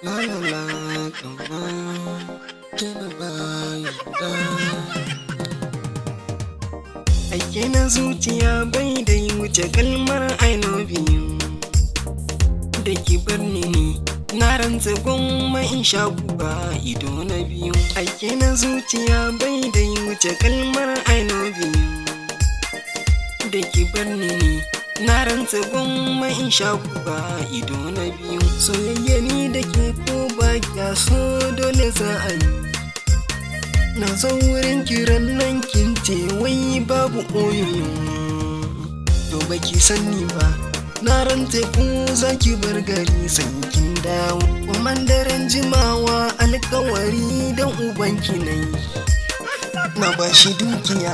La la la, ƙauna, ke na bayarda. Aike na zuciya bai da yi wuce kalmar I love you. Da ki bar ni na rantsa gwamma in sha guba ido na biyu. Aike na zuciya bai da yi wuce kalmar I love you. Da ki bar ni na rantsa gwamma in sha guba ido na biyu. Soyayya ni da ke ko ba kya so dole za a yi. Na zo wurin kiran nan kin ce wai babu oyoyo. To baki sani ba na rantse ku za ki bar gari sai kin dawo. Kuma daren jimawa alkawari don ubanki na yi. Na bashi dukiya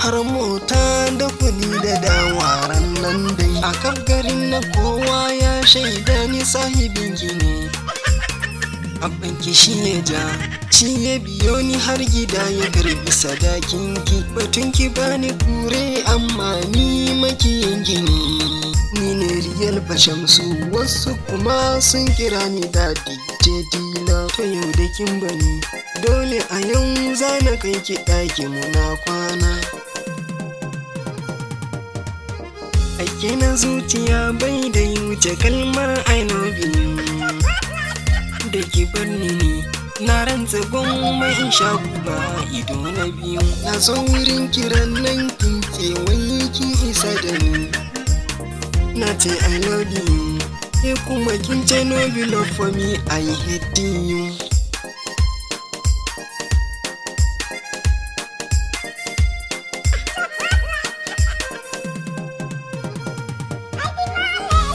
har mota da kuɗi da dawa nan dai. A kaf garin na kowa ya shaida ni sahibin ne. Abbanki shi ya ja, shi ya biyo ni har gida ya karbi sadakinki. Batunki bani kure amma ni makiyin gini. Ni ne riyal bashamsu wasu kuma sun kira ni daɗi jedina. To yau da kin bani dole a yau za na kai ki ɗaki muna kwana. Aike na zuciya bai da yi wuce kalmar I love you. Da ki bar ni na rantsa gwamma in sha guba ido na biyu. Na zo wurin kiran nan kin ce wai ki isa da ni. Na ce I love you, ke kuma kin ce no be love for me, I hate you.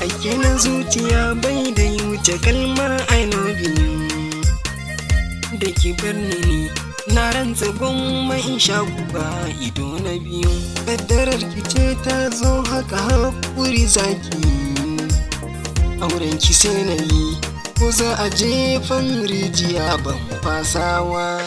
Aike na zuciya bai da yi wuce kalmar I love you. Da ki bar ni na rantsa gwamma in sha guba ido na biyu. Kaddarar ki ce ta zo haka hakuri zaki. Auren ki sai na yi ko za a jefan rijiya ban fasawa.